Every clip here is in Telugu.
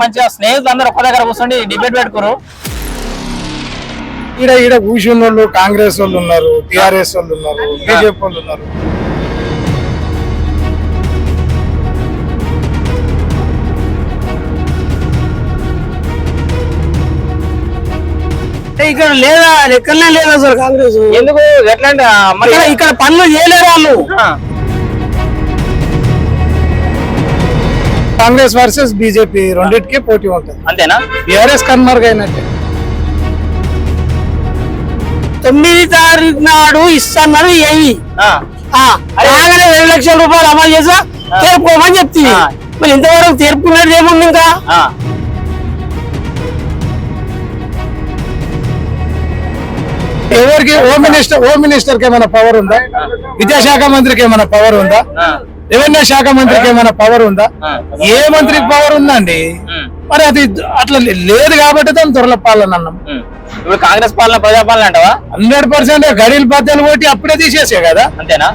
మంచిగా స్నేహితులు అందరూ ఒక్క దగ్గర కూర్చొని డిబేట్ పెట్టుకోరు. ఈడ కూర్చున్న వాళ్ళు కాంగ్రెస్ వాళ్ళు ఉన్నారు, టిఆర్ఎస్ వాళ్ళు ఉన్నారు, బీజేపీ వాళ్ళు ఉన్నారు. ఇక్కడ లేదా ఎక్కడనే లేదు అసలు కాంగ్రెస్. ఎందుకు ఎట్లా ఇక్కడ పనులు చేయలేరు వాళ్ళు. కాంగ్రెస్ వర్సెస్ బీజేపీ రెండింటికి పోటీ ఉంటుంది. అంతేనా? టిఆర్ఎస్ కన్మరుగైనట్టే. 9 తారీఖు నాడు ఇస్తున్నారు ఏవి అలాగనే 2 లక్షల రూపాయలు అమలు చేసా తీర్పుకోమని చెప్తుంది. మరి ఇంతవరకు తీర్పుకున్నది ఏముంది? ఇంకా ఎవరికి హోమ్ మినిస్టర్ కి ఏమైనా పవర్ ఉందా? విద్యాశాఖ మంత్రికి ఏమైనా పవర్ ఉందా? రెవెన్యూ శాఖ మంత్రికి ఏమైనా పవర్ ఉందా? ఏ మంత్రికి పవర్ ఉందండి? మరి అది అట్లా లేదు కాబట్టి దాన్ని త్వరల పాలన అన్నాం. ఇప్పుడు కాంగ్రెస్ పాలన ప్రజాపాలన అంటావా? 100% గడిలు బద్దలు కొట్టి అప్పుడే తీసేసే కదా. అంతేనా?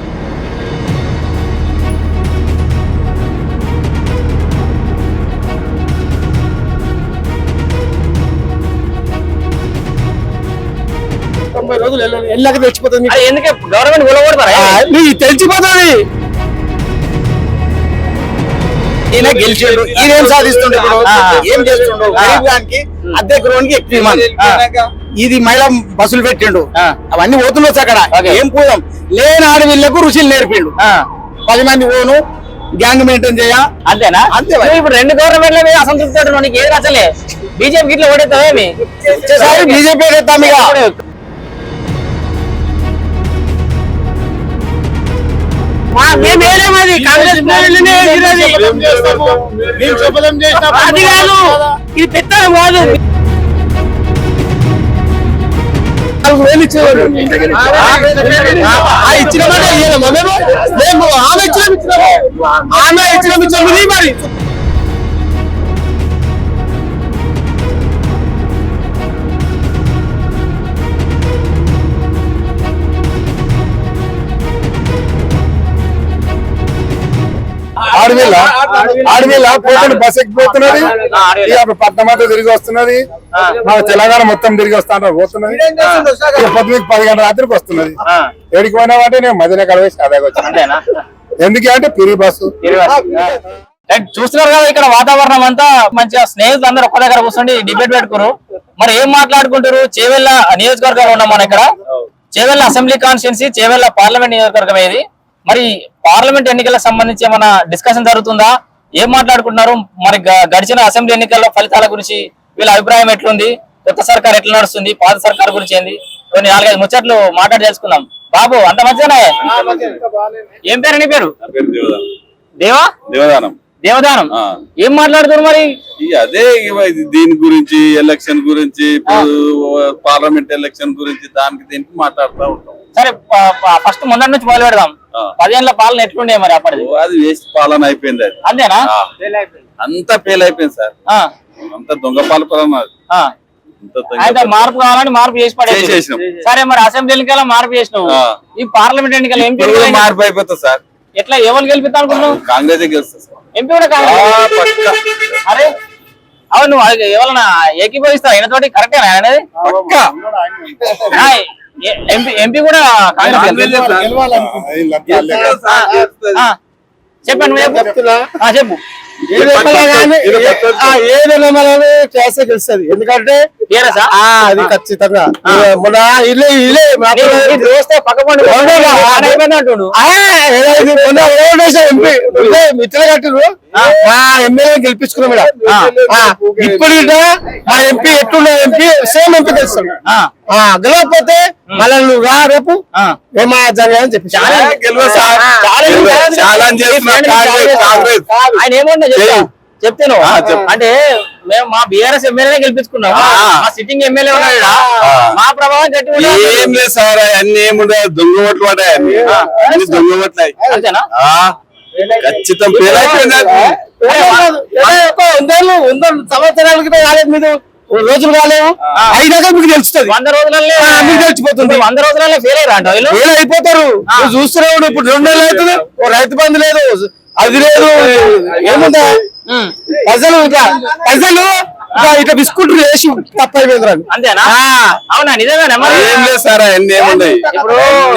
ఎల్లకి తెచ్చిపోతుంది. ఎందుకే గవర్నమెంట్ కూలగొడతారా? తెలిసిపోతుంది. ఈయన గెలిచిండు, ఈయన ఏం సాధిస్తుండే, ఏం చేస్తుండో గరీబ్గానికి అద్దె గృహానికి ఎక్కువ ఇది మహిళా బస్సులు పెట్టిండు, అవన్నీ పోతుండొచ్చు అక్కడ. ఏం పోదాం లేని ఆడవిళ్లకు రుచులు నేర్పిండు. 10 మంది పోను గ్యాంగ్ మెయింటైన్ చేయ. అంతేనా? అంతే. ఇప్పుడు 2 గవర్నమెంట్ల మీద అసంతృప్తి నీకు ఏది నచ్చలే? బీజేపీ ఇట్లా ఓడేస్తావేమి? బీజేపీ ఓడేస్తాం. ఇక మేమేమది కాంగ్రెస్ అది కాదు, ఇది పెత్తనం కాదు. ఆమె ఇచ్చిన మరి ఆడవిల్ల పోతుంది, బస్ ఎక్కిపోతున్నది, పట్నం అంతా తిరిగి వస్తున్నది, మన తెలంగాణ మొత్తం తిరిగి వస్తా పోతున్నది. పొద్దుకి 10 గంటల రాత్రికి వస్తున్నది. ఎడికి పోయినామంటే నేను మధ్యలో కలవేసి అదాగా వచ్చాను. ఎందుకంటే పిరి బస్సు. చూస్తున్నారు కదా ఇక్కడ వాతావరణం అంతా మంచిగా స్నేహితులు అందరూ ఒక్క దగ్గర కూర్చొని డిబేట్ పెట్టుకోరు. మరి ఏం మాట్లాడుకుంటారు? చేవెళ్ళ నియోజకవర్గంలో ఉన్నాం మనం. ఇక్కడ Chevella assembly constituency, Chevella parliament నియోజకవర్గం ఏది. మరి పార్లమెంట్ ఎన్నికలకు సంబంధించి ఏమైనా డిస్కషన్ జరుగుతుందా? ఏం మాట్లాడుకుంటున్నారు? మరి గడిచిన అసెంబ్లీ ఎన్నికల్లో ఫలితాల గురించి వీళ్ళ అభిప్రాయం ఎట్లుంది? కొత్త సర్కార్ ఎట్లా నడుస్తుంది? పాత సర్కార్ గురించి ఏంది? కొన్ని 4-5 ముచ్చట్లు మాట్లాడి తెలుసుకుందాం. బాబు అంత మంచిగానే? ఏం పేరు నీ పేరు? దేవదానం. ఏం మాట్లాడుతున్నారు మరి? అదే దీని గురించి, ఎలక్షన్ గురించి, పార్లమెంట్ ఎలక్షన్ గురించి, దానికి దీనికి మాట్లాడుతూ ఉంటాం. సరే, ఫస్ట్ మొన్నటి నుంచి మొదలు పెడదాం. 10 ఏళ్ల పాలన ఎట్లుండే మరి అప్పటిది? అది వేస్ట్ పాలన అయిపోయింది. అది అంతేనా? అంతా ఫెయిల్ అయిపోయింది సార్. అంత దొంగ పాలన. అయితే మార్పు కావాలని మార్పు చేసి పడేసాం. సరే, మరి అసెంబ్లీ ఎన్నికల్లో మార్పు చేసినావు, ఈ పార్లమెంట్ ఎన్నికల్లో ఎంపీ మార్పు అయిపోతుంది సార్. ఎట్లా ఎవరు గెలిపిస్తా అనుకుంటున్నావు? కాంగ్రెస్ గెలుస్తుంది. ఎంపీ కూడా కాంగ్రెస్. అరే అవును, ఎవరన్నా ఏకీభవిస్తావు ఆయనతోటి? కరెక్టేనా అనేది? ఎంపీ కూడా కాంగ్రెస్. చెప్పండి, చెప్పు. ఏదైనా చేస్తే గెలుస్తుంది. ఎందుకంటే అది ఖచ్చితంగా మన మిత్రులు కట్టిరు. మా ఎమ్మెల్యే గెలిపించుకున్నాం. ఇప్పుడు మా ఎంపీ ఎట్లున్న ఎంపీ సేమ్ ఎంపీ గెలుస్తాడు. గెలవకపోతే మళ్ళీ నువ్వు రా రేపు ఏమా జరగాలని చెప్పి ఆయన ఏమన్నా చెప్తాను. అంటే మేము మా బీఆర్ఎస్ ఎమ్మెల్యే గెలిపించుకున్నాం, మా సిట్టింగ్ ఎమ్మెల్యే ఉన్నాడు, మా ప్రభావం గట్టి ఏం లేదు సార్. అన్ని ఏముండదు, దొంగ ఓట్లు పడ్డాయి, దొంగ ఓట్లు. అంతేనా? ఖచ్చితం ఫెయిల్ అయిపోయింది. సంవత్సరాల క్రితం కాలేదు, మీరు రోజులు కాలేవు, అయినాక మీకు తెలుస్తుంది. 100 రోజులలో మీకు తెలిసిపోతుంది. 100 రోజులలో ఫెయిల్ అయిపోతారు. చూస్తున్నావు ఇప్పుడు 2 నెలలు అవుతుంది, రైతు బంధు లేదు, అది లేదు, ఏముందా? ప్రజలు ఇట్లా బిస్కుట్ వేసి తప్పైపోయింది. అంతేనా? అవునా? నిజమేనా? మరి ఏం లేదు సార్, అన్ని ఏమున్నాయి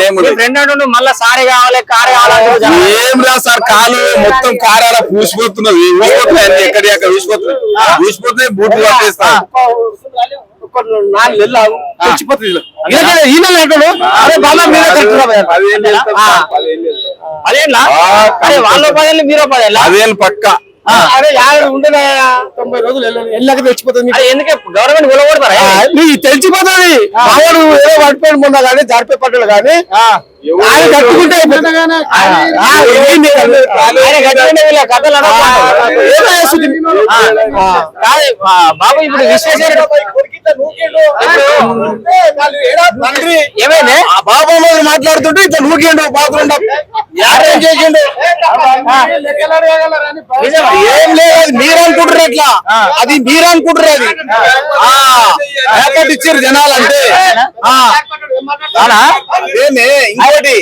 ఇప్పుడు ఫ్రెండ్ అంటుండు మళ్ళా సారీ కావాలి కారే కావాలి. ఏం రా సార్, కాలు మొత్తం కారాల పూసిపోతున్నది, ఊసిపోతున్నాయి అన్ని ఎక్కడి అక్కడ ఊసిపోతున్నాయి బూట్లు పట్టేస్తా. 4 నెలలు తెచ్చిపోతుంది. ఈయన అంటాడు అరే బాబా మీరే అదేంలా? అరే వాళ్ళ 10 మీరు 10 అదేం పక్క. అరే ఉండగా 90 రోజులు వెళ్ళాక తెచ్చిపోతుంది. ఎందుకే గవర్నమెంట్ ఉలగొడతారా? తెలిసిపోతుంది. మావాడు ఏదో పడిపోయి మొన్న కానీ జారిపోయి పడ్డాడు కానీ ఆయన కట్టుకుంటే బాబు ఇప్పుడు విశ్వేశ్వర ఏమైంది? బాబా మాట్లాడుతుంటే ఇట్లా నూకిండు బాత్రూమ్ చేసిండు. ఏం లేదు, అది మీరు అనుకుంటారు అట్లా, అది మీరు అనుకుంటారు. అది ఇచ్చారు జనాలు అంటే. ఇంకోటి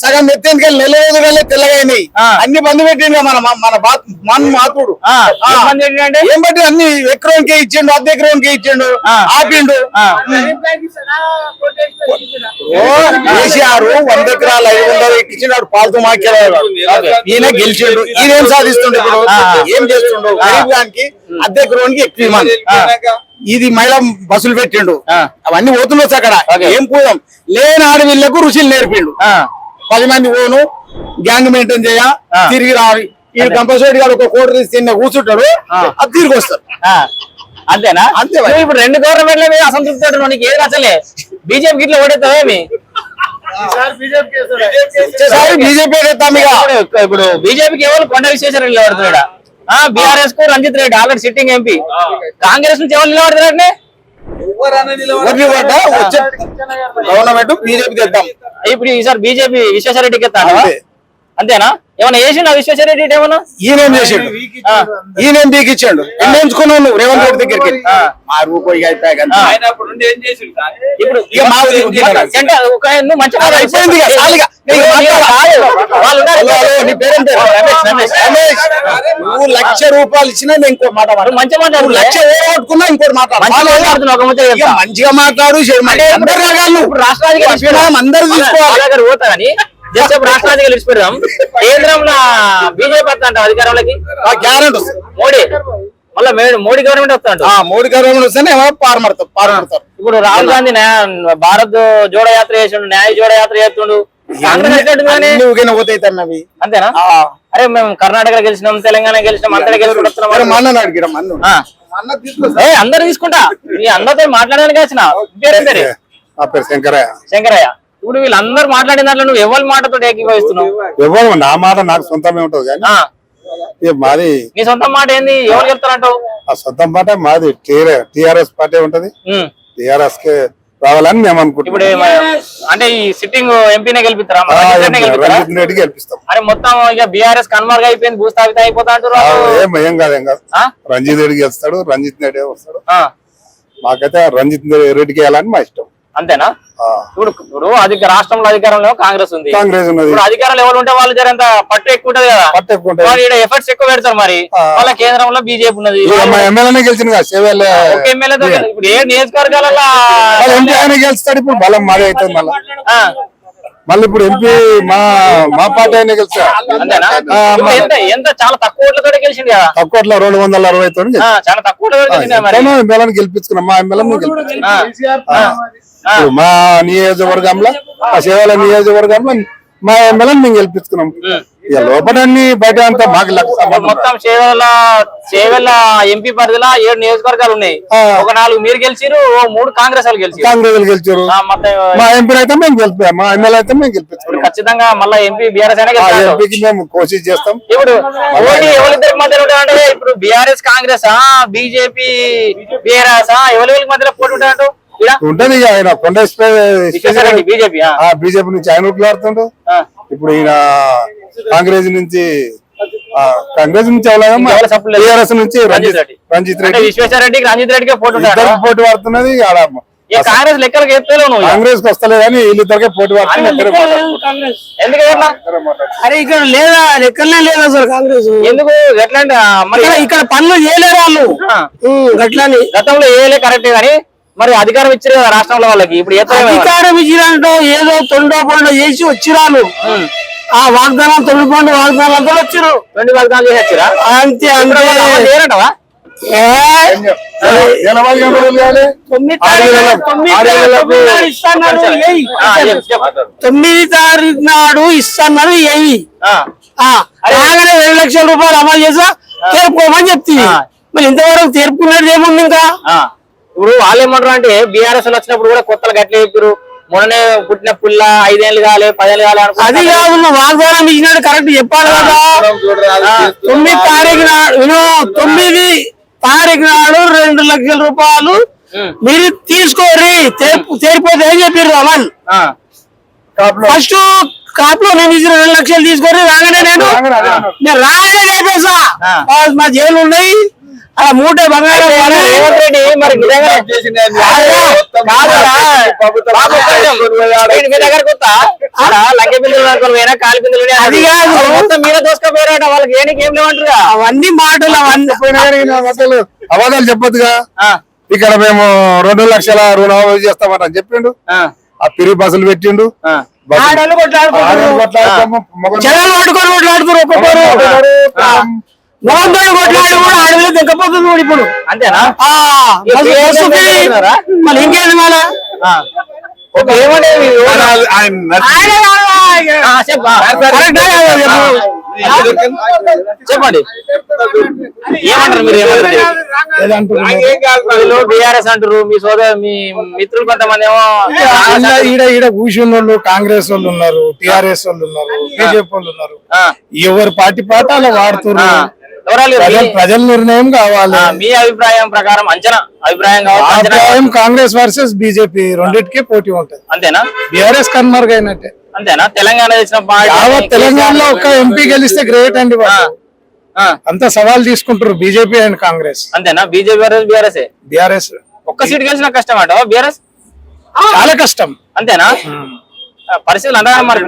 సగం ఎత్తేందుకు నెల రోజులే తెల్లగాయినాయి, అన్ని బంధు పెట్టిండు మన మాకుడు. ఏం బట్టి అన్ని ఎకరానికే ఇచ్చిండు, అర్ధ ఎకరానికే ఇచ్చిండు, ఆపిండు. కేసీఆర్ 100 ఎకరాలు 500 ఎక్కించినాడు, పాలతో మాట్లాడాడు. ఈయన గెలిచిండు, ఈయన ఏం సాధిస్తుండే ఇప్పుడు, ఏం చేస్తుండు? గరీబ్ గానికి అర్ధ ఎకరానికి ఎక్కువ ఇవ్వాలి. ఇది మహిళా బస్సులు పెట్టిండు, అవన్నీ పోతుండొచ్చు అక్కడ. ఏం పోదాం లేని ఆడవిళ్లకు రుచులు నేర్పిండు. 10 మంది పోను గ్యాంగ్ మెయింటైన్ చేయ, తిరిగి రావి. ఈ కంపల్సరీ గారు 1 కోటి తీసి తిన్న కూర్చుంటాడు, అది తిరిగి వస్తారు. అంతేనా? అంతే. ఇప్పుడు 2 గవర్నమెంట్ల మీద అసంతృప్తి నీకు ఏది నచ్చలే? బీజేపీ గిట్ల ఓడేస్తావేమి? బీజేపీ ఇప్పుడు బీజేపీకి ఎవరు కొండ విశ్వేశ్వర నిలబడుతున్నాడా? బీఆర్ఎస్ కు Ranjith Reddy already sitting MP. Congress నుంచి ఎవరు నిలబడుతున్నారనే? Government BJP తెద్దాం. ఇప్పుడు ఈసారి బీజేపీ విశ్వేశ్వర రెడ్డికి ఎత్తాడు. అంతేనా? ఏమన్నా చేసిండు విశ్వేశ్వర రెడ్డి? ఏమన్నా ఈయనేం చేసిండు? ఈయనేం బీకిచ్చాడు? ఎన్ని ఎంచుకున్నావు నువ్వు రేవంత్ రెడ్డి దగ్గరికి? ఇప్పుడు నువ్వు 1,00,000 రూపాయలు ఇచ్చినా నేను ఇంకో మాట మంచి మాట, 1,00,000 కొట్టుకున్నా ఇంకోటి మాట్లాడు. మంచిగా మాట్లాడు. రాష్ట్రానికి అందరూ తీసుకోవాలి పోతారని రాష్ట్రానికి గెలిచి పెడదాం. కేంద్రంలో బీజేపీ వస్తా అధికారంలోకి గ్యారెంటీ మోడీ, మళ్ళీ మోడీ గవర్నమెంట్ వస్తాడు. మోడీ గవర్నమెంట్ వస్తేనే పారమడతారు. ఇప్పుడు రాహుల్ గాంధీ భారత్ జోడో యాత్ర చేసిండు, న్యాయ జోడో యాత్ర చేస్తుండు. అంతేనా? అరే మేము కర్ణాటక గెలిచినాం, తెలంగాణ గెలిచినాం, అంతా గెలుచుకుంటున్నాం. అందరు తీసుకుంటా, మీ అందరితో మాట్లాడడానికి వచ్చిన శంకరయ్య. ఇప్పుడు వీళ్ళందరూ మాట్లాడిన దాంట్లో నువ్వు ఎవరి మాటతో ఏకీభవిస్తున్నావు? ఎవరు నా మాట నాకు సొంతమే ఉంటది కానీ మాది నీ సొంత మాట ఏంది? ఎవరు చెప్తారంటావు? ఆ సొంత మాట మాది టిఆర్ఎస్ పార్టీ ఉంటది, టిఆర్ఎస్ కే రావాలని మేము అనుకుంటాం. ఇప్పుడు అంటే ఈ సిట్టింగ్ ఎంపీనే గెలిపిస్తారా? రంజిత్ రెడ్డి గెలిపిస్తాం. అరే మొత్తం ఇక బీఆర్ఎస్ కన్వర్గ్ అయిపోయింది, భూస్థాపిత అయిపోతా అంటారు. ఏం కాదు రంజిత్ రెడ్డి గెలుస్తాడు, రంజిత్ రెడ్డి వస్తాడు. మాకైతే రంజిత్ రెడ్డికి వేయాలని మా ఇష్టం. అంతేనా? ఇప్పుడు రాష్ట్రంలో అధికారంలో కాంగ్రెస్ ఉంది, కాంగ్రెస్ ఉన్నది. ఇప్పుడు అధికారంలో ఎవరు ఉంటే వాళ్ళు జరంత పట్టు ఎక్కువ ఉంటది కదా, పట్టు ఎక్కువ ఉంటుంది, ఎఫర్ట్స్ ఎక్కువ పెడతారు. మరి వాళ్ళ కేంద్రంలో బీజేపీ ఉన్నది, ఎమ్మెల్యేనే గెలిచింది కదా, ఎమ్మెల్యేతో. ఇప్పుడు ఏ నియోజకవర్గాలలో ఎంపీ ఆయన గెలుస్తాడు. ఇప్పుడు బలం మాదే అవుతుంది. మళ్ళీ ఇప్పుడు ఎంపీ మా పార్టీ అయినా గెలిచాడు. ఎంత చాలా తక్కువ ఓట్లతో గెలిచింది కదా, తక్కువ 260 తో చాలా తక్కువ ఎమ్మెల్యేని గెలిపించుకున్నాం. మా ఎమ్మెల్యే గెలిపించుకున్నాం. మా నియోజకవర్గంలో, మా సేవల నియోజకవర్గంలో మా ఎమ్మెల్యేని మేము గెలిపించుకున్నాం. ఇక లోపల బయట అంతా మాకు మొత్తం సేవల ఎంపీ పరిధిలో 7 నియోజకవర్గాలు ఉన్నాయి. ఒక 4 మీరు గెలిచారు, 3 కాంగ్రెస్ వాళ్ళు గెలిచారు. మా ఎంపీ అయితే మేము గెలిపాం, మా ఎమ్మెల్యే అయితే మేము గెలిపించుకున్నాం. ఖచ్చితంగా మళ్ళీ ఎంపీ బీఆర్ఎస్ ఎంపీకి మేము కోషిష్ చేస్తాం. ఇప్పుడు ఎవరిద్దరి మధ్యలో అంటే ఇప్పుడు బీఆర్ఎస్ కాంగ్రెస్, బీజేపీ బీఆర్ఎస్ ఎవరి మధ్యలో పోటీ ఉంటాయంటూ ఉంటది. ఆయన కొండ బీజేపీ నుంచి ఆయన ఊట్లాడుతుండు. ఇప్పుడు ఈయన కాంగ్రెస్ నుంచి టీఆర్ఎస్ నుంచి రంజిత్ రెడ్డి విశ్వేశ్వర రెడ్డికి రంజిత్ రెడ్డికి పోటీ పడుతున్నది. ఈ కాంగ్రెస్ లెక్కలకు ఎత్తలేవు నువ్వు. కాంగ్రెస్ కి వస్తలేదు కానీ వీళ్ళిద్దరికే పోటీ పడుతుంది. కాంగ్రెస్ ఎందుకు ఎట్లా? అరే ఇక్కడ లేదా లెక్కలనే లేదు అసలు కాంగ్రెస్. ఎందుకు ఎట్లా అంటే మరి ఇక్కడ పనులు చేయలేరు వాళ్ళు గట్లని. గతంలో ఏలే కరెక్టే కానీ మరి అధికారం ఇచ్చారు కదా రాష్ట్రంలో వాళ్ళకి, ఇప్పుడు అధికారం ఇచ్చినట్టు ఏదో తొండో పండు చేసి వచ్చిరాలు. ఆ వాగ్దానం తొమ్మిది పండు వాగ్దానాలతో వచ్చారు. 20 వాగ్దానాలు చేసి వచ్చారా? అంతే అంతే. లేరంటవా? తొమ్మిది తారీఖు నాడు ఇస్తాన్నారు ఎయ్యి రాగానే 2 లక్షల రూపాయలు అమలు చేసా తీర్పుకోమని చెప్తుంది. మరి ఇంతవరకు తీర్పుకున్నది ఏముంది ఇంకా? ఇప్పుడు వాళ్ళు ఏమంటారు అంటే బీఆర్ఎస్ వచ్చినప్పుడు కూడా కొత్తలు గట్ల చెప్పారు, మొన్ననే పుట్టిన పుల్ల 5 ఏళ్ళు కాలే 10 ఏళ్ళు కాలే అది కాదు వాగ్దానం ఇచ్చినట్టు కరెక్ట్ చెప్పాలి కదా. 9 తారీఖు నాడు 9 తారీఖు నాడు 2 లక్షల రూపాయలు మీరు తీసుకోరి తీరిపోతే ఏం చెప్పారు అమన్. ఫస్ట్ కాపులో నేను ఇచ్చిన 2 లక్షలు తీసుకొని రాగానే నేను రాగానే లేపేసా. మా జైలు ఉన్నాయి అలా మూటే బంగారం. రేవంత్ రెడ్డి మరి నిజంగా మీ దగ్గరకు వస్తా లంకె బిందులు పోయినా కాలి బిందులు అది కాదు మొత్తం మీరే దోసుకపోయారట, వాళ్ళకి ఏం లేవంటారుగా. అవన్నీ మాటలు అవన్నీ అబద్ధాలు చెప్పొద్దుగా. ఇక్కడ మేము 2 లక్షల రుణమాఫీ చేస్తామని చెప్పిండు. ఆ పిరి బస్సులు పెట్టిండు. ఆడలు కొట్లాడుకుంటారు, జనాలు పట్టుకొని కొట్లాడుతారు. ఒక్కొక్కరు నవంబర్ కొట్లాడి కూడా అడవిలో దిగ్గపోతుంది కూడా ఇప్పుడు. అంతేనా? మళ్ళీ ఇంకేంది మళ్ళా చెప్పండి ఏమంటారు మీరు? ఏమంటారు? బీఆర్ఎస్ అంటారు, మీ సోదరు మీ మిత్రులు కొంతమంది ఏమో ఈడ కూర్చున్న వాళ్ళు కాంగ్రెస్ వాళ్ళు ఉన్నారు, టిఆర్ఎస్ వాళ్ళు ఉన్నారు, బీజేపీ వాళ్ళు ఉన్నారు. ఎవరు పార్టీ పాట అలా వాడుతున్నారు. ప్రజల నిర్ణయం కావాలి. మీ అభిప్రాయం ప్రకారం అంచనా అభిప్రాయం కాంగ్రెస్ వర్సెస్ బీజేపీ రెండింటికి పోటీ ఉంటది. అంతేనా? బీఆర్ఎస్ కన్మరుగైనట్టే. అంతేనా? తెలంగాణ తెలంగాణలో ఒక ఎంపీ గెలిస్తే గ్రేట్ అండి. అంత సవాల్ తీసుకుంటారు బీజేపీ అండ్ కాంగ్రెస్. అంతేనా? BJP versus BRS. బీఆర్ఎస్ ఒక్క సీట్ గెలిచిన కష్టం అంట బీఆర్ఎస్. చాలా కష్టం. అంతేనా? పరిస్థితులు అంతా మరి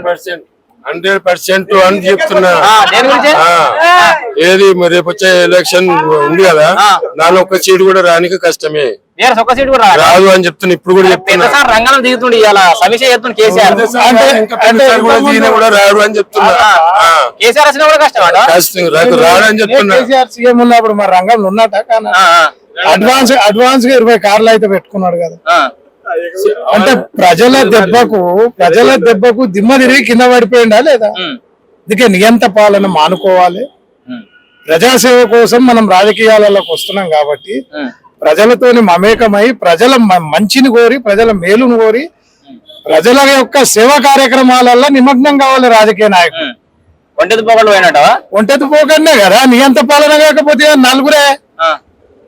100% అని చెప్తున్నా. దేని గురించి? ఏది రేపు వచ్చే ఎలక్షన్ ఉంది కదా, దానిలో ఒక్క సీట్ కూడా రానికి కష్టమే. బీఆర్ఎస్ ఒక్క సీట్ కూడా రాదు అని చెప్తున్నా. ఇప్పుడు కూడా చెప్తున్నా రంగంలో దిగుతుండే ఇలా సమీక్ష చేస్తుంది కేసీఆర్. కూడా రాడు అని చెప్తున్నా. కేసీఆర్ వచ్చినా కూడా కష్టం రాడు అని చెప్తున్నా. కేసీఆర్ సీఎం ఉన్నప్పుడు మరి రంగంలో ఉన్నట కానీ అడ్వాన్స్ గా 20 కార్లు అయితే పెట్టుకున్నాడు కదా. అంటే ప్రజల దెబ్బకు దిమ్మ తిరిగి కింద పడిపోయిందా లేదా? అందుకే నియంత పాలన మానుకోవాలి. ప్రజాసేవ కోసం మనం రాజకీయాలలోకి వస్తున్నాం కాబట్టి ప్రజలతోని మమేకమై ప్రజల మంచిని కోరి ప్రజల మేలును కోరి ప్రజల యొక్క సేవా కార్యక్రమాలలో నిమగ్నం కావాలి రాజకీయ నాయకులు. ఒంటెత్తి పోకుండా పోయినట్ట ఒంటెత్తి పోకనే కదా నియంత పాలన. కాకపోతే నలుగురే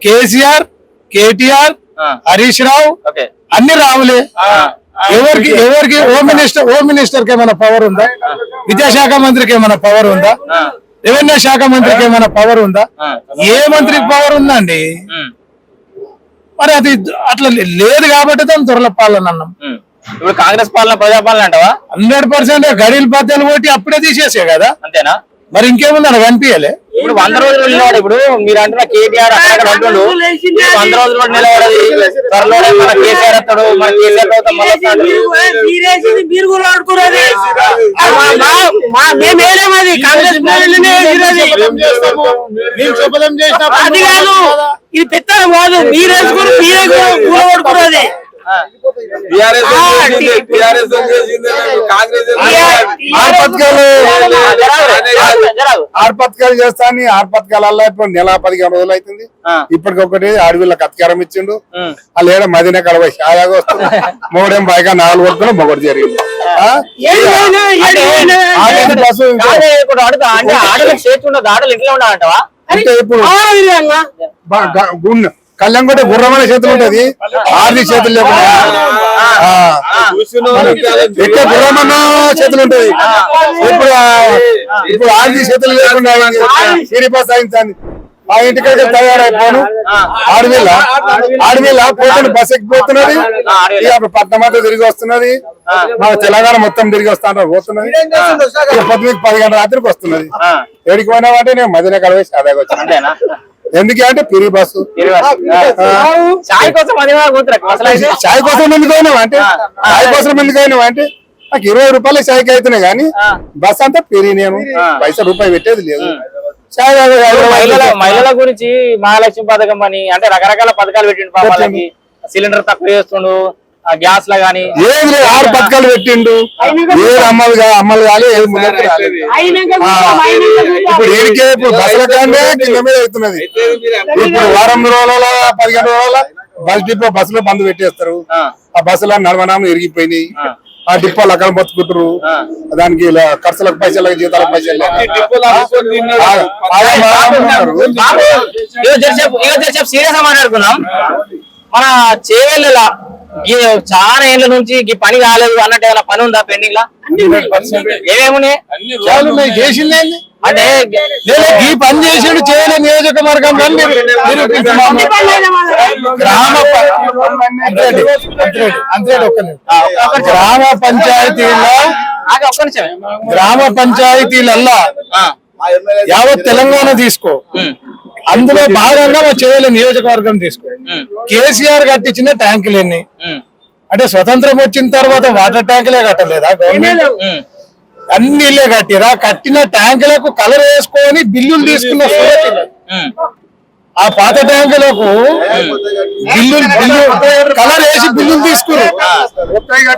కేసీఆర్, కేటీఆర్, హరీష్ రావు అన్ని రావులే. ఎవరికి హోమ్ మినిస్టర్ కి ఏమైనా పవర్ ఉందా? విద్యాశాఖ మంత్రికి ఏమైనా పవర్ ఉందా? రెవెన్యూ శాఖ మంత్రికి ఏమైనా పవర్ ఉందా? ఏ మంత్రికి పవర్ ఉందండి? మరి అది అట్లా లేదు కాబట్టి దాన్ని దొరల పాలన అన్నాం. ఇప్పుడు కాంగ్రెస్ పాలన ప్రజాపాలన అంటావా? 100% గడిలు పద్దెలు కొట్టి అప్పుడే తీసేసే కదా. అంతేనా? మరి ఇంకేముంది అలా కనిపించలే. ఇప్పుడు 100 రోజులు నిలబడి ఇప్పుడు మీరు అంటున్న కేటీఆర్ అక్కడ అంటుండు 100 రోజులు కూడా నిలబడది. త్వరలో మన కేసీఆర్ వస్తాడు, మన కేసీఆర్ ఇది పెత్తనం కాదు. మీరేసుకుని మీరే కూడబడుకున్నది. ఆర్పత్కాలు చేస్తాను. ఆర్పత్కాలలో ఇప్పుడు నెల 15 రోజులు అవుతుంది. ఇప్పటికొకటి అడవిళ్ళకి అధికారం ఇచ్చిండు. వాళ్ళు ఏడ మదిన కడవ షాయాగా వస్తుంది. మూడేం బాగా 4 వరకు మొగడు జరిగింది. అంటే ఇప్పుడు కళ్యాణ్ కూడా గుర్రమైన చేతులు ఉంటది, ఆర్ది చేతులు లేకుండా ఎక్కడ గుర్రమైన చేతులు ఉంటది. ఇప్పుడు ఆర్ది చేతులు లేకుండా సిరిపా సాధించాలి. ఆ ఇంటికి తయారైపోను ఆడవిల్ల పోతుంది బస్ ఎక్కిపోతున్నది ఇక పట్నం అంతా తిరిగి వస్తున్నది మన తెలంగాణ మొత్తం తిరిగి వస్తా పోతున్నది పొద్దున 10 గంటల రాత్రికి వస్తున్నది ఎడికి పోయినామంటే నేను మధ్యన కలవేసి అదాగా వచ్చాను ఎందుకంటే పిరి బస్సు చాయ్ కోసం చాయ్ కోసం ఎందుకు అయినావు అంటే చాయ్ కోసం ఎందుకు అయినావు అంటే నాకు 20 రూపాయలు చాయ్కి అవుతున్నాయి కానీ బస్ అంతా పిరి నేను ₹1 పెట్టేది లేదు మహిళల గురించి మహాలక్ష్మి పథకం అని అంటే రకరకాల పథకాలు పెట్టిండు వాళ్ళకి సిలిండర్ తక్కువ చేస్తుండు గ్యాస్ లా గానీ ఏది లేదు 6 పథకాలు పెట్టిండు ఏది అమ్మలు కాదు ఏది ముందుకు రాలేదు ఇప్పుడు ఏడికే ఇప్పుడు బస్సుల కాండే కింద మీద అవుతున్నది ఇప్పుడు వారం రోజుల 15 రోజుల బస్ డిపో బస్సులో బంద్ పెట్టేస్తారు ఆ బస్సులో నడవనామలు ఇరిగిపోయినాయి ఆ డిపోలు అక్కడ బతుకుంటారు దానికి ఖర్చులకు పైసలకు జీతాలకు పైసలు సీరియస్ గా మాట్లాడుకుందాం మన చేవెళ్ళ చాలా ఏళ్ళ నుంచి ఈ పని కాలేదు అన్నట్టు ఏమైనా పని ఉందా పెండింగ్ లా ఏమేమున్నాయి చేసింది అంటే ఈ పని చేసాడు చేయలే నియోజకవర్గం గ్రామ పంచాయతీలో గ్రామ పంచాయతీలల్లా యావత్ తెలంగాణ తీసుకో అందులో భాగంగా మా చేయలే నియోజకవర్గం తీసుకో కేసీఆర్ కట్టించిన ట్యాంకులన్నీ అంటే స్వతంత్రం వచ్చిన తర్వాత వాటర్ ట్యాంకులే కట్టలేదా గవర్నమెంట్ అన్ని ఇల్లే కట్టిరా కట్టిన ట్యాంకులకు కలర్ వేసుకొని బిల్లులు తీసుకున్న ఆ పాత ట్యాంకులకు బిల్లులు కలర్ వేసి బిల్లులు తీసుకున్నారు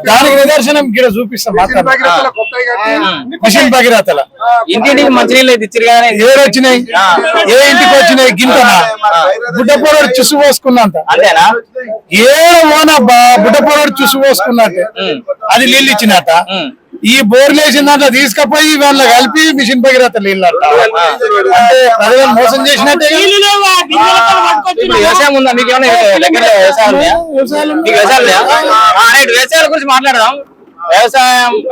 దానికి నిదర్శనం ఇక్కడ చూపిస్తాం మిషన్ భగీరథల ఇంటింటికి మంచినీళ్ళు ఇచ్చారు కానీ ఏడు వచ్చినాయి ఏ ఇంటికి వచ్చినాయి గింతనా బుడ్డపోడు చుసు పోసుకున్నంత అంతేనా ఏడు ఓనబ్బా బుడ్డపోడు చుసు పోసుకున్నట్టే అది నీళ్ళు ఇచ్చినట్ట ఈ బోర్లు వేసిన దాంట్లో తీసుకపోయి వాళ్ళ కలిపి మిషన్ భగీరథ నీళ్ళు అంటే ప్రజలను మోసం చేసినట్టే వ్యవసాయం ఉందా మీకు ఏమైనా దగ్గర వ్యవసాయం వ్యవసాయాల గురించి మాట్లాడదాం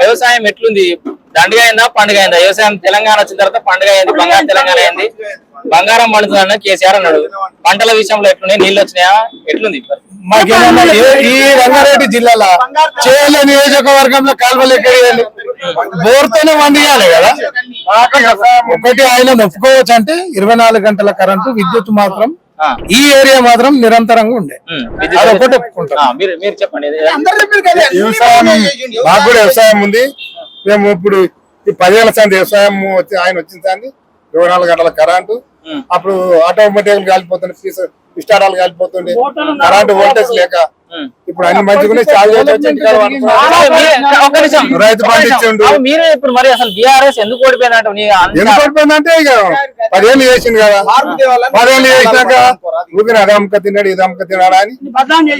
వ్యవసాయం ఎట్లుంది దండుగ అయిందా పండుగ అయిందా వ్యవసాయం తెలంగాణ వచ్చిన తర్వాత పండుగ అయింది బంగారు తెలంగాణ అయింది బంగారం పండుతుందన్న కేసీఆర్ అన్నాడు పంటల విషయంలో ఎట్లున్నాయి నీళ్ళు వచ్చినాయా ఎట్లుంది మాకేమన్నా ఈ రంగారెడ్డి జిల్లాలో చేయాల నియోజకవర్గంలో కాలువలు ఎక్కడేయాలి బోర్తోనే వండియాలి కదా ఒకటి ఆయన ఒప్పుకోవచ్చు అంటే 24 గంటల కరెంటు విద్యుత్ మాత్రం ఈ ఏరియా మాత్రం నిరంతరంగా ఉండే అదొకటి ఒప్పుకుంటాం మీరు చెప్పండి వ్యవసాయం మాకు కూడా వ్యవసాయం ఉంది మేము ఇప్పుడు ఈ 10 ఏళ్ల సంది వ్యవసాయం ఆయన వచ్చిన సంది 24 గంటల కరెంటు అప్పుడు ఆటోమేటిక్ కాలిపోతుండే ఇష్టారాలు కాలిపోతుండే కరెంటు వోల్టేజ్ లేక ఇప్పుడు అన్ని మంచిగా రైతు పండించండు మీరు ఇప్పుడు మరి అసలు బీఆర్ఎస్ ఎందుకు ఓడిపోయినట్టు ఎందుకు ఓడిపోయిందంటే ఇక 10 ఏళ్ళు చేసిండు కదా 10 ఏళ్ళు చేసినాక ఊపిరి అది అమ్మక తిన్నాడు ఇది అమ్మక తిన్నాడు అని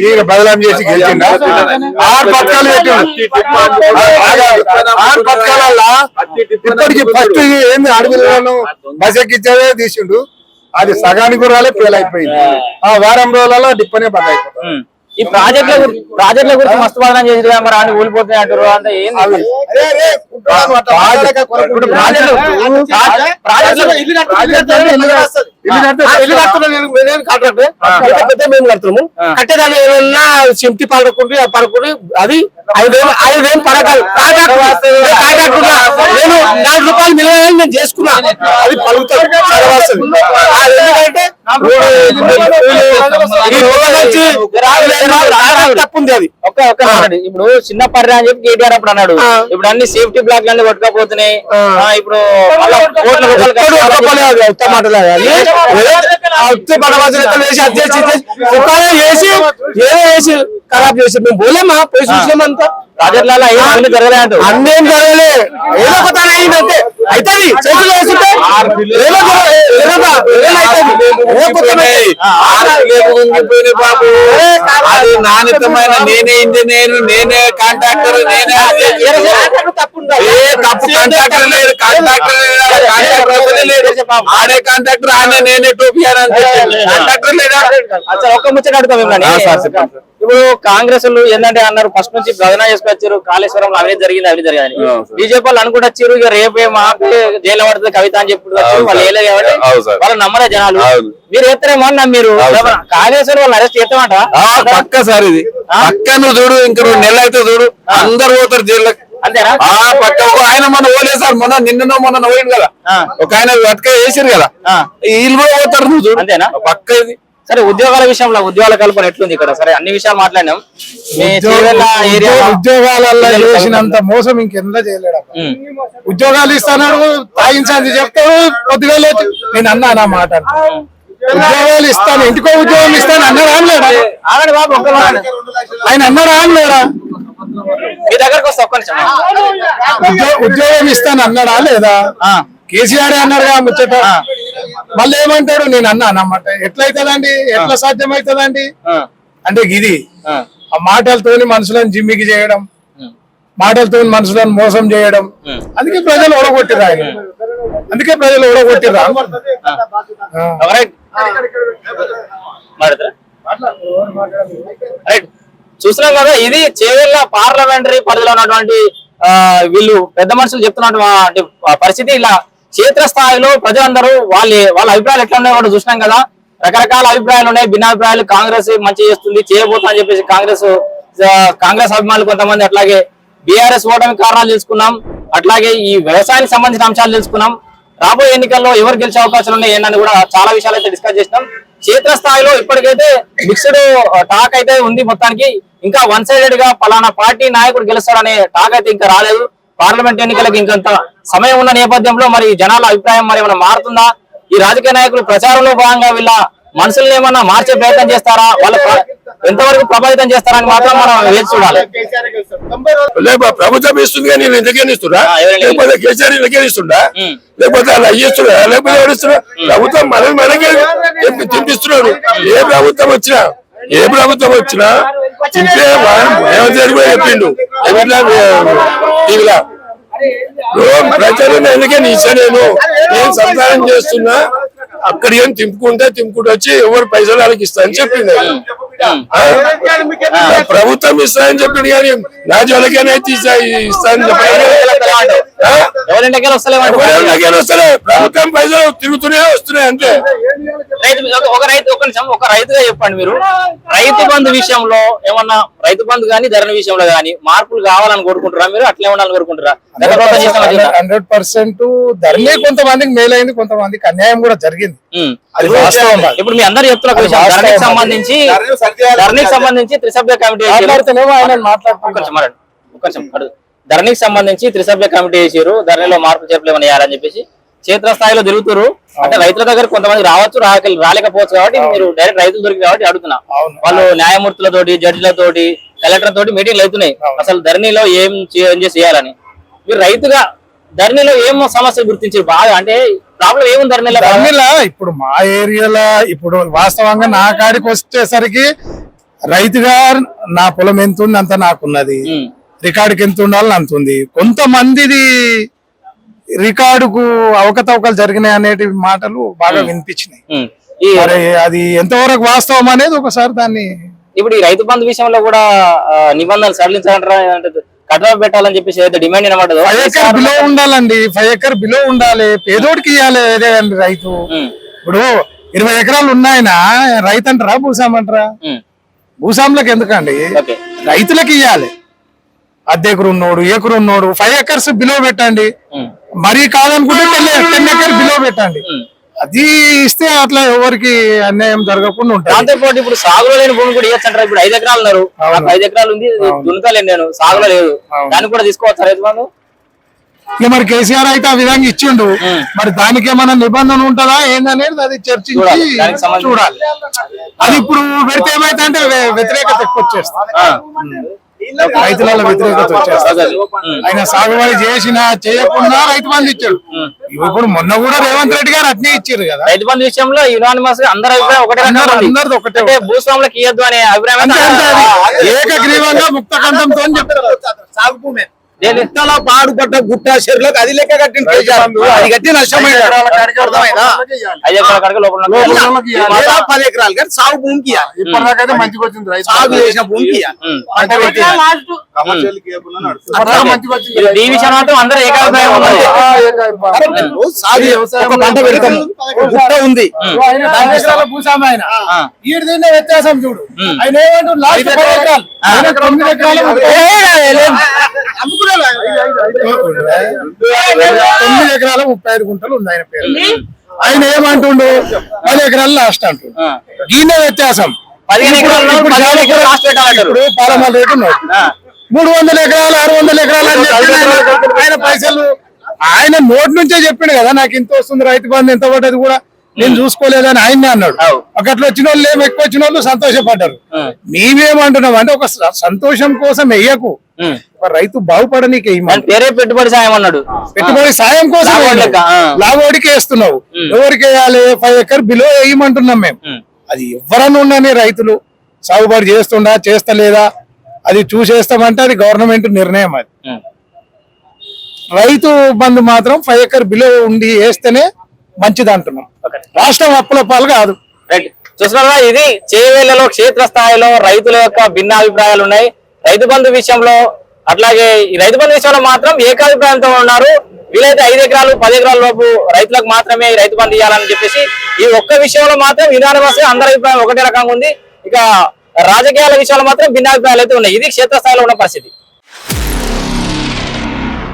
ఈయన బదలాం చేసి గెలిచిండు 6 పథకాలు పెట్టిండు 6 పథకాలల్లా ఇప్పటికి ఫస్ట్ ఏంది అడవిలను బస్ ఎక్కించేదే తీసిండు అది సగానికి రాలే ఫెయిల్ అయిపోయింది ఆ వారం రోజులలో డిప్పనే బంద్ అయిపోతుంది ఈ ప్రాజెక్టుల గురించి మస్తు బాధన చేసి మరి అన్ని ఊలిపోతున్నాయి అంటారు అంత ఏంది మేము కడతాము కట్టేదాన్ని ఏమన్నా సింటి పడకుండా అది 5,000 పడకాలు నేను ₹4 మిలియన్ నేను చేసుకున్నా అది పలుకుతాడు ఎందుకంటే తప్పుంది అది ఇప్పుడు చిన్న పర్ర అని చెప్పి కేటీఆర్ అప్పుడు అన్నాడు ఇప్పుడు అన్ని సేఫ్టీ బ్లాక్ అన్ని కొట్టుకపోతున్నాయి ఇప్పుడు ఖరాబ్ చేసి మేము పోలేమా పోయి చూసామంతా ప్రాజెక్టులలో అన్ని జరగలేదు అన్నేం జరగలే ఏదో ఒక తన అయిందంటే అవుతుంది చేతులు వేస్తుంటే నాణ్యతమైన నేనే ఇంజనీర్ నేనే కాంట్రాక్టర్ నేనే తప్పు కాంట్రాక్టర్ లేదు ఆడే కాంట్రాక్టర్ ఆడే నేనే టోపీ కాంట్రాక్టర్ లేదా ఒక్క ముచ్చట అడుగుతాం మిమ్మల్ని ఇప్పుడు కాంగ్రెస్ వాళ్ళు ఏంటంటే అన్నారు ఫస్ట్ నుంచి ప్రధాన చేసుకొచ్చారు కాళేశ్వరంలో అవినీతి జరిగింది బీజేపీ వాళ్ళు అనుకుంటూ వచ్చారు ఇక రేపే మాపే జైలు పడుతుంది కవిత అని చెప్పి వాళ్ళు వేయలేదు కాబట్టి వాళ్ళు నమ్మరే జనాలు మీరు ఎత్తరేమో అన్న మీరు కాళేశ్వరం వాళ్ళు అరెస్ట్ చేస్తామంట పక్క సార్ ఇది పక్క నువ్వు చూడు ఇంక 2 నెలలు అయితే చూడు అందరు పోతారు జైల్లోకి అంతేనా పక్క ఒక ఆయన మొన్న ఓలేదు సార్ మొన్న పోయింది కదా ఒక ఆయన వెతక వేసారు కదా వీళ్ళు కూడా పోతారు నువ్వు చూడు అంతేనా పక్క ఇది సరే ఉద్యోగాల విషయంలో ఉద్యోగాల కల్పన ఎట్లుంది ఇక్కడ సరే అన్ని విషయాలు మాట్లాడినాం మీ చేవెళ్ళ ఏరియా ఉద్యోగాలలో చేసినంత మోసం ఇంకెంత చేయలేడు ఉద్యోగాలు ఇస్తాడు తాగించాలి చెప్తాడు కొద్దిగా నేను అన్నా మాట ఉద్యోగాలు ఇస్తాను ఇంటికో ఉద్యోగం ఇస్తాను అన్నాడు అనలేడా ఆగండి బాబు ఒక్క మాట. ఆయన అన్నాడు అనలేడా మీ దగ్గరకు వస్తా ఒక్క నిమిషం ఉద్యోగం ఇస్తాను అన్నాడా లేదా కేసీఆర్ అన్నాడుగా ముచ్చట మళ్ళీ ఏమంటాడు నేను అన్నా అన్నమాట ఎట్లయితదండి ఎట్లా సాధ్యమైతదండి అంటే ఇది ఆ మాటలతోని మనుషులను జిమ్మికి చేయడం మాటలతో మనుషులను మోసం చేయడం అందుకే ప్రజలు ఓడగొట్టిరా ఆయన అందుకే ప్రజలు ఓడగొట్టిరా చూసినాం కదా ఇది చేవెళ్ళ పార్లమెంటరీ పరిధిలో ఉన్నటువంటి వీళ్ళు పెద్ద మనుషులు చెప్తున్నటువంటి పరిస్థితి ఇలా క్షేత్ర స్థాయిలో ప్రజలందరూ వాళ్ళ అభిప్రాయాలు ఎట్లా ఉన్నాయో కూడా చూసినాం కదా రకరకాల అభిప్రాయాలు ఉన్నాయి భిన్నాభిప్రాయాలు కాంగ్రెస్ మంచి చేస్తుంది చేయబోతా అని చెప్పేసి కాంగ్రెస్ అభిమానులు కొంతమంది అట్లాగే బీఆర్ఎస్ ఓటమి కారణాలు తెలుసుకున్నాం అట్లాగే ఈ వ్యవసాయానికి సంబంధించిన అంశాలు తెలుసుకున్నాం రాబోయే ఎన్నికల్లో ఎవరు గెలిచే అవకాశాలు ఉన్నాయి ఏంటని కూడా చాలా విషయాలు అయితే డిస్కస్ చేసినాం క్షేత్ర స్థాయిలో ఇప్పటికైతే మిక్స్డ్ టాక్ అయితే ఉంది మొత్తానికి ఇంకా వన్ సైడెడ్ గా పలానా పార్టీ నాయకుడు గెలుస్తారనే టాక్ అయితే ఇంకా రాలేదు పార్లమెంట్ ఎన్నికలకు ఇంకంత సమయం ఉన్న నేపథ్యంలో మరి జనాల అభిప్రాయం మరి ఏమైనా మారుతుందా ఈ రాజకీయ నాయకులు ప్రచారంలో భాగంగా వీళ్ళ మనసులను ఏమన్నా మార్చే ప్రయత్నం చేస్తారా వాళ్ళ ఎంతవరకు ప్రభావితం చేస్తారని మాత్రం మనం వేచి చూడాలి ప్రభుత్వం ఇస్తుంది కానీ నేను ఎందుకని ఇస్తున్నా లేకపోతే కేసీఆర్ ఎందుకని ఇస్తుందా లేకపోతే అలా అయ్యిస్తున్నా లేకపోతే ఎవరిస్తున్నా ప్రభుత్వం మనకే తినిపిస్తున్నాడు ఏ ప్రభుత్వం వచ్చినా తింటే చెప్పిండు టీవీలో ప్రజలు ఎందుకని ఇచ్చా నేను సంతానం చేస్తున్నా అక్కడ ఏం తింపుకుంటే వచ్చి ఎవరు పైసలు వాళ్ళకి ఇస్తా అని చెప్పింది ప్రభుత్వం ఇస్తానని చెప్పింది కానీ నా జోలకైతే ఇస్తానని వస్తలే ప్రభుత్వం పైసలు తిరుగుతూనే వస్తున్నాయి అంతే ఒక రైతుగా చెప్పండి మీరు రైతు బంధు విషయంలో ఏమన్నా రైతు బంధు గానీ ధరల విషయంలో గానీ మార్పులు కావాలని కోరుకుంటారా మీరు అట్లే ఉండాలని కోరుకుంటారా 100% ధరలే కొంతమందికి మేలైంది కొంతమందికి అన్యాయం కూడా జరిగింది అది వాస్తవం ఇప్పుడు మీ అందరు చెప్తున్న ఒక విషయం ధరణికి సంబంధించి త్రిసభ్య కమిటీ ధరణికి సంబంధించి త్రిసభ్య కమిటీ చేశారు ధరణిలో మార్పు చేపలేమని వేయాలని చెప్పేసి క్షేత్ర స్థాయిలో తిరుగుతారు అంటే రైతుల దగ్గర కొంతమంది రావచ్చు రాలేకపోవచ్చు కాబట్టి మీరు డైరెక్ట్ రైతులు దొరికి కాబట్టి అడుగుతున్నా వాళ్ళు న్యాయమూర్తులతోటి జడ్జిలతోటి కలెక్టర్ తోటి మీటింగ్లు అవుతున్నాయి అసలు ధరణిలో ఏం చేయాలని మీరు రైతుగా ధరణిలో ఏం సమస్యలు గుర్తించారు బాగా అంటే ప్రాబ్లం ఏముంది ధరణిలో ఇప్పుడు మా ఏరియాలో ఇప్పుడు వాస్తవంగా నా కాడికి వచ్చేసరికి రైతుగా నా పొలం ఎంత ఉంది అంత నాకున్నది రికార్డుకి ఎంత ఉండాలని అంత ఉంది కొంతమందిది రికార్డుకు అవకతవకలు జరిగినాయి అనేటి మాటలు బాగా వినిపించినాయి మరి అది ఎంతవరకు వాస్తవం అనేది ఒకసారి దాన్ని ఇప్పుడు ఈ రైతు బంధు విషయంలో కూడా నిబంధనలు సడలించాలంటారా కట్టవ పెట్టాలని చెప్పేసి ఏదైతే డిమాండ్ అనమాట 5 ఎకర్ బిలో ఉండాలండి 5 ఎకర్ బిలో ఉండాలి పేదోడికి ఇవ్వాలి ఏదే అండి రైతు ఇప్పుడు 20 ఎకరాలు ఉన్నాయన రైతు అంటారా భూస్వామి అంటారా భూస్వాములకు ఎందుకండి రైతులకు ఇవ్వాలి అద్దెకరు ఉన్నోడు ఏకరు ఉన్నోడు 5 ఎకర్స్ బిలో పెట్టండి మరీ కాదనుకుంటే 10 ఎకర్ బిలో పెట్టండి అది ఇస్తే అట్లా ఎవరికి అన్యాయం జరగకుండా ఉంటుంది దాంతోపాటు ఇప్పుడు సాగులో లేని భూమి కూడా ఇవ్వచ్చు అంటారు ఇప్పుడు 5 ఎకరాలు ఉన్నారు 5 ఎకరాలు ఉంది దున్నుతలేను నేను సాగులో లేదు దాన్ని కూడా తీసుకోవచ్చు రైతు బంధు ఇక మరి కేసీఆర్ అయితే ఆ విధంగా ఇచ్చిండు మరి దానికి ఏమైనా నిబంధన ఉంటుందా ఏందనేది అది చర్చించి చూడాలి అది ఇప్పుడు పెడితే ఏమైతే అంటే వ్యతిరేకత ఎక్కువ వచ్చేస్తుంది రైతుల వ్యతిరేకత వచ్చేస్తుంది ఆయన సాగుబడి చేసినా చేయకుండా రైతు బంధు ఇచ్చాడు ఇప్పుడు మొన్న కూడా రేవంత్ రెడ్డి గారు అట్నే ఇచ్చారు కదా రైతు బంధు విషయంలో యునానిమస్ అందరి అభిప్రాయం అందరిది ఒకటే భూస్వాములకు ఇవ్వద్దు అనే అభిప్రాయం ఏకగ్రీవంగా ముక్త కంఠంతో గుట్టలో పాడుపడ్డ గుట్ట చెరువులకు అది లెక్క కట్టిన కేసీఆర్. అది కట్టి నష్టమైంది. అర్థమైందా? 5 ఎకరాల కాడికి లోపల ఉన్న లేదా 10 ఎకరాలు కానీ సాగు భూమికి ఇయ్యాలి. ఇప్పటిదాకైతే మంచిగా వచ్చింది రైతు. సాగు చేసిన భూమికి ఇయ్యాలి. పంట పెట్టి కమర్షియల్ కేబుల్ అని నడుస్తుంది. ఇప్పటిదాకా మంచిగా వచ్చింది ఈ విషయం మాత్రం అందరూ ఏకాభిప్రాయం ఉన్నది. సాగు ఒక పంట పెడతాం గుట్ట ఉంది. ఈడు తిన్న వ్యత్యాసం చూడు. ఆయన ఏమంటూ లాస్ట్ 10 ఎకరాలు, ఆయన 9 ఎకరాలు 9 ఎకరాల 35 గుంటలు ఉంది ఆయన పేరు. ఆయన ఏమంటుండు 10 ఎకరాలు లాస్ట్ అంటుండు. దీన్నే వ్యత్యాసం. 15 ఎకరాల్లో 15 ఎకరాలు లాస్ట్ పెట్టాలంటారు. ఇప్పుడు పాలమాల రేటు ఉన్నాడు. 300 ఎకరాలు 600 ఎకరాలు అని చెప్పిన ఆయన పైసలు ఆయన నోటి నుంచే చెప్పిండు కదా, నాకు ఇంత వస్తుంది రైతు బంధు ఎంత పడ్డది కూడా నేను చూసుకోలేదని ఆయన్నే అన్నాడు. ఒకట్లో వచ్చిన వాళ్ళు ఏమి ఎక్కువ వచ్చిన వాళ్ళు సంతోషపడ్డారు. నీవేమంటున్నావు అంటే ఒక సంతోషం కోసం వెయ్యకు, ఒక రైతు బాగుపడనీకి వేరే పెట్టుబడి సాయం అన్నాడు. పెట్టుబడి సాయం కోసం లాగోడికి వేస్తున్నావు. ఎవరికి వేయాలి? 5 ఎకర్ బిలో వేయమంటున్నాం మేము. అది ఎవరన్నా ఉండని రైతులు సాగుబడి చేస్తుండా చేస్తలేదా అది చూసేస్తామంటే అది గవర్నమెంట్ నిర్ణయం. అది రైతు బంధు మాత్రం 5 ఎకర్ బిలో ఉండి వేస్తేనే మంచిది అంటున్నాం. రాష్ట్రం అప్పుల పాలు కాదు. చూస్తున్నారా, ఇది చేవేళ్లలో క్షేత్ర స్థాయిలో రైతుల యొక్క భిన్న అభిప్రాయాలు ఉన్నాయి. రైతు బంధు విషయంలో అట్లాగే ఈ రైతు బంధు విషయంలో మాత్రం ఏకాభిప్రాయంతో ఉన్నారు. వీలైతే 5 ఎకరాలు 10 ఎకరాల లోపు రైతులకు మాత్రమే ఈ రైతు బంధు ఇవ్వాలని చెప్పేసి ఈ ఒక్క విషయంలో మాత్రం యునానిమస్ అందరి అభిప్రాయం ఒకటే రకంగా ఉంది. ఇక రాజకీయాల విషయంలో మాత్రం భిన్నాభిప్రాయాలు అయితే ఉన్నాయి. ఇది క్షేత్రస్థాయిలో ఉన్న పరిస్థితి.